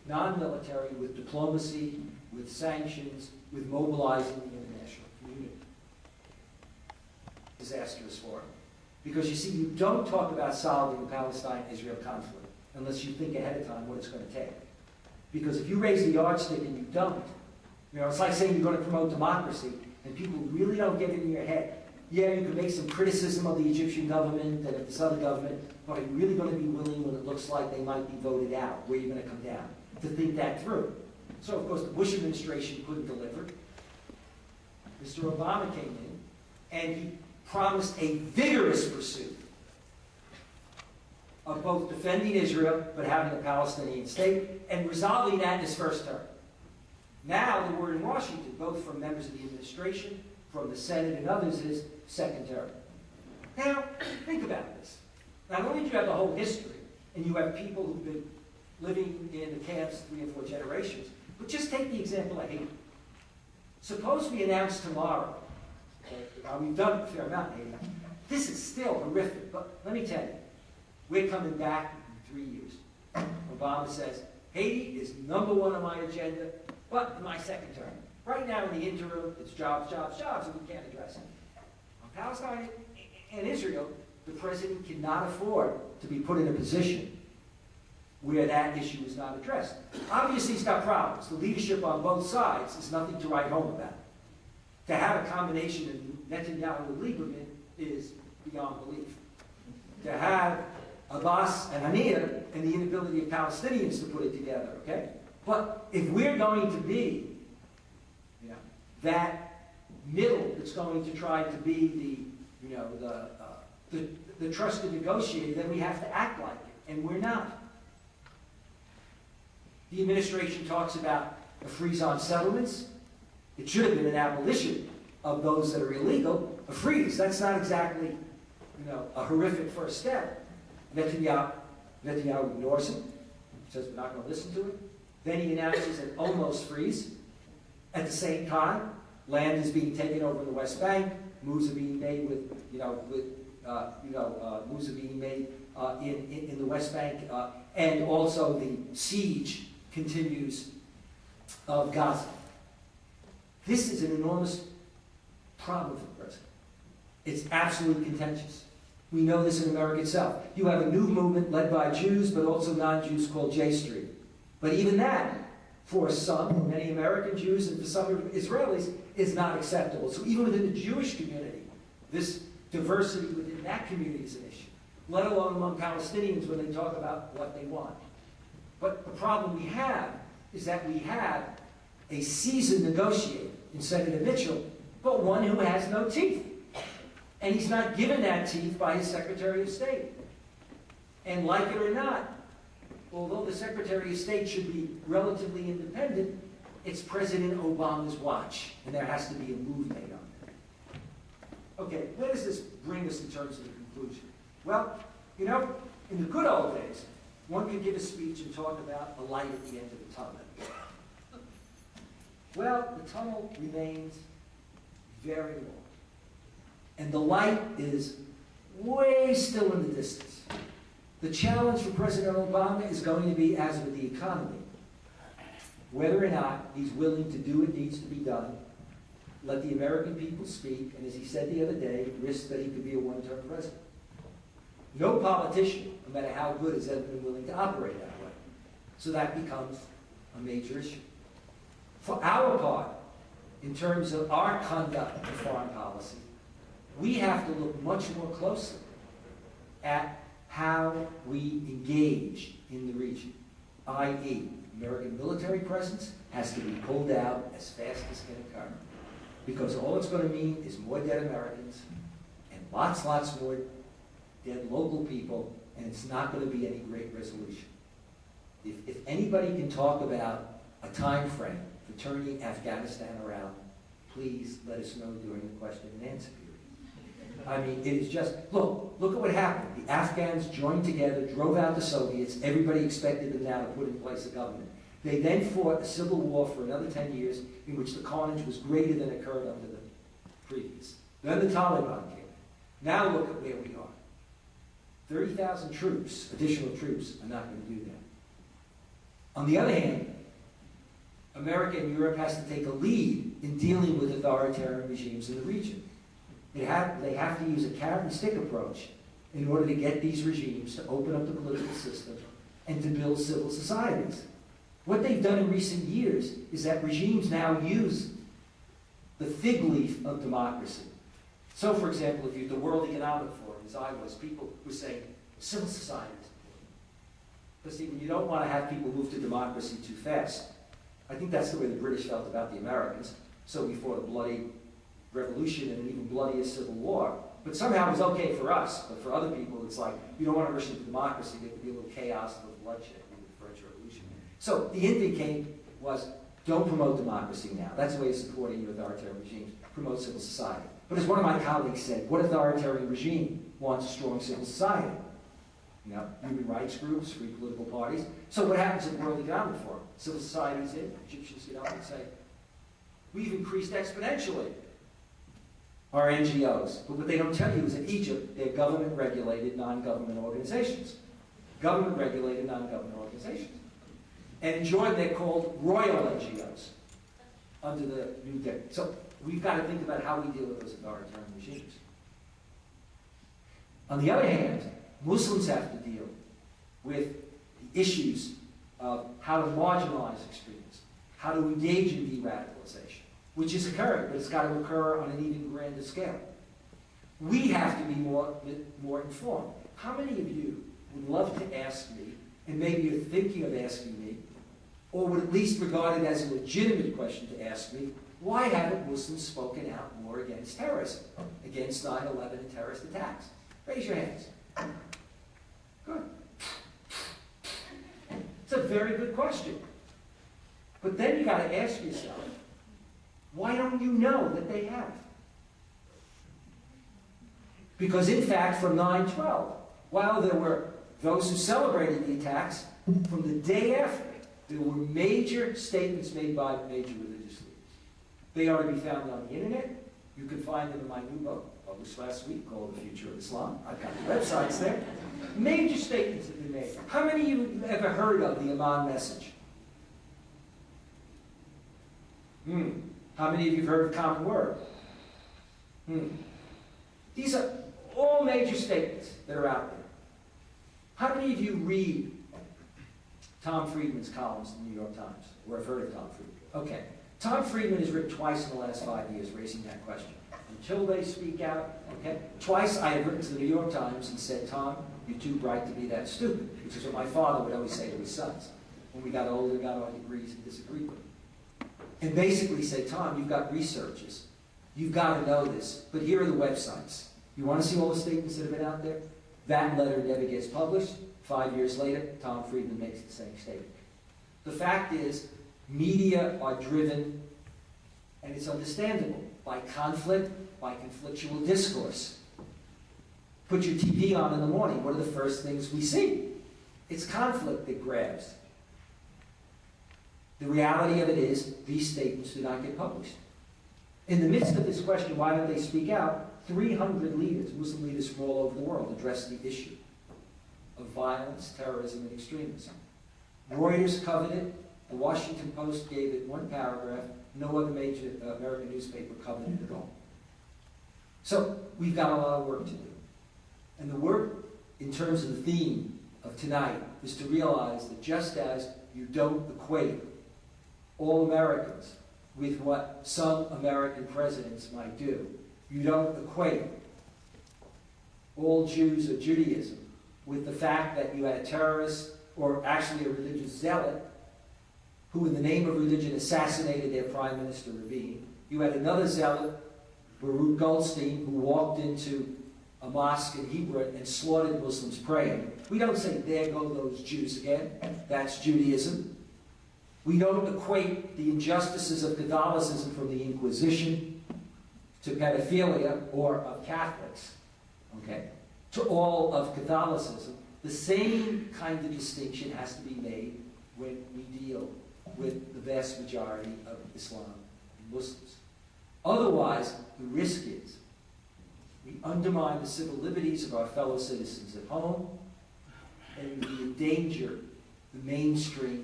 non-military, with diplomacy, with sanctions, with mobilizing the international community. Disastrous for him. Because you see, you don't talk about solving the Palestine-Israel conflict unless you think ahead of time what it's going to take. Because if you raise the yardstick and you don't, you know, it's like saying you're going to promote democracy and people really don't get it in your head. Yeah, you can make some criticism of the Egyptian government and of this other government, but are you really going to be willing when it looks like they might be voted out, where you're going to come down, to think that through? So, of course, the Bush administration couldn't deliver. Mr. Obama came in and he promised a vigorous pursuit of both defending Israel but having a Palestinian state and resolving that in his first term. Now the word in Washington, both from members of the administration, from the Senate and others, is second term. Now, think about this. Not only do you have the whole history, and you have people who've been living in the camps 3 or 4 generations, but just take the example of Haiti. Suppose we announce tomorrow, we've done a fair amount in Haiti. This is still horrific, but let me tell you, we're coming back in 3 years. Obama says, Haiti is #1 on my agenda, but in my second term. Right now in the interim, it's jobs, jobs, jobs, and we can't address it. On Palestine and Israel, the president cannot afford to be put in a position where that issue is not addressed. Obviously, he's got problems. The leadership on both sides is nothing to write home about. To have a combination of Netanyahu and Lieberman is beyond belief. To have Abbas and Haniyeh and the inability of Palestinians to put it together, okay? But if we're going to be that middle that's going to try to be the trusted negotiator, then we have to act like it, and we're not. The administration talks about a freeze on settlements. It should have been an abolition of those that are illegal. A freeze, that's not exactly, a horrific first step. Netanyahu ignores it, says we're not going to listen to it. Then he announces an almost freeze. At the same time, land is being taken over in the West Bank. Moves are being made moves are being made in the West Bank, and also the siege continues of Gaza. This is an enormous problem for the president. It's absolutely contentious. We know this in America itself. You have a new movement led by Jews, but also non-Jews, called J Street. But even that, for some, many American Jews, and for some Israelis, is not acceptable. So even within the Jewish community, this diversity within that community is an issue, let alone among Palestinians when they talk about what they want. But the problem we have is that we have a seasoned negotiator in Senator Mitchell, but one who has no teeth. And he's not given that teeth by his Secretary of State. And like it or not, although the Secretary of State should be relatively independent, it's President Obama's watch, and there has to be a move made on it. Okay, where does this bring us in terms of the conclusion? Well, in the good old days, one could give a speech and talk about a light at the end of the tunnel. Well, the tunnel remains very long. And the light is way still in the distance. The challenge for President Obama is going to be, as with the economy, whether or not he's willing to do what needs to be done, let the American people speak, and as he said the other day, risk that he could be a one-term president. No politician, no matter how good, has ever been willing to operate that way. So that becomes a major issue. For our part, in terms of our conduct of foreign policy, we have to look much more closely at how we engage in the region, i.e., American military presence has to be pulled out as fast as can occur, because all it's going to mean is more dead Americans and lots more dead local people, and it's not going to be any great resolution. If anybody can talk about a time frame for turning Afghanistan around, please let us know during the question and answer period. I mean, it is just, look at what happened. The Afghans joined together, drove out the Soviets. Everybody expected them now to put in place a government. They then fought a civil war for another 10 years in which the carnage was greater than occurred under the previous. Then the Taliban came. Now look at where we are. 30,000 troops, additional troops, are not going to do that. On the other hand, America and Europe has to take a lead in dealing with authoritarian regimes in the region. They have to use a carrot and stick approach in order to get these regimes to open up the political system and to build civil societies. What they've done in recent years is that regimes now use the fig leaf of democracy. So, for example, if you're at the World Economic Forum, as I was, people were saying, civil society is important. But see, when you don't want to have people move to democracy too fast, I think that's the way the British felt about the Americans. So we fought a bloody revolution and an even bloodier civil war. But somehow it was okay for us, but for other people it's like, you don't want to rush into democracy, there could be a little chaos, a little bloodshed with the French Revolution. So the indicate was, don't promote democracy now. That's the way of supporting your authoritarian regimes. Promote civil society. But as one of my colleagues said, what authoritarian regime wants a strong civil society? You know, human rights groups, free political parties. So what happens at the World Economic Forum? Civil society's in, Egyptians get up and say, we've increased exponentially our NGOs. But what they don't tell you is in Egypt, they're government-regulated, non-government organizations. Government-regulated, non-government organizations. And in Jordan, they're called royal NGOs under the new day. So we've got to think about how we deal with those authoritarian regimes. On the other hand, Muslims have to deal with the issues of how to marginalize extremism, how to engage in de-radicalization, which is occurring, but it's got to occur on an even grander scale. We have to be more informed. How many of you would love to ask me, and maybe you're thinking of asking me, or would at least regard it as a legitimate question to ask me, why haven't Muslims spoken out more against terrorism, against 9/11 and terrorist attacks? Raise your hands. Good. It's a very good question. But then you got to ask yourself, why don't you know that they have? Because in fact, from 9/12, while there were those who celebrated the attacks, from the day after, there were major statements made by major religious leaders. They are to be found on the internet. You can find them in my new book, published last week, called The Future of Islam. I've got the websites there. Major statements have been made. How many of you have ever heard of the Amman message? How many of you have heard of Common Word? These are all major statements that are out there. How many of you read Tom Friedman's columns in the New York Times, or have heard of Tom Friedman? Okay. Tom Friedman has written twice in the last 5 years raising that question. Until they speak out, okay? Twice I have written to the New York Times and said, Tom, you're too bright to be that stupid, which is what my father would always say to his sons. When we got older, got our degrees and disagreed with them. And basically say, Tom, you've got researchers. You've got to know this, but here are the websites. You want to see all the statements that have been out there? That letter never gets published. 5 years later, Tom Friedman makes the same statement. The fact is, media are driven, and it's understandable, by conflict, by conflictual discourse. Put your TV on in the morning. What are the first things we see? It's conflict that grabs. The reality of it is, these statements do not get published. In the midst of this question, why don't they speak out? 300 leaders, Muslim leaders from all over the world, addressed the issue of violence, terrorism, and extremism. Reuters covered it. The Washington Post gave it one paragraph. No other major American newspaper covered it at all. So we've got a lot of work to do. And the work, in terms of the theme of tonight, is to realize that just as you don't equate all Americans with what some American presidents might do, you don't equate all Jews or Judaism with the fact that you had a terrorist, or actually a religious zealot, who in the name of religion assassinated their Prime Minister Rabin. You had another zealot, Baruch Goldstein, who walked into a mosque in Hebron and slaughtered Muslims praying. We don't say, there go those Jews again. That's Judaism. We don't equate the injustices of Catholicism from the Inquisition to pedophilia, or of Catholics, okay, to all of Catholicism. The same kind of distinction has to be made when we deal with the vast majority of Islam and Muslims. Otherwise, the risk is we undermine the civil liberties of our fellow citizens at home, and we endanger the mainstream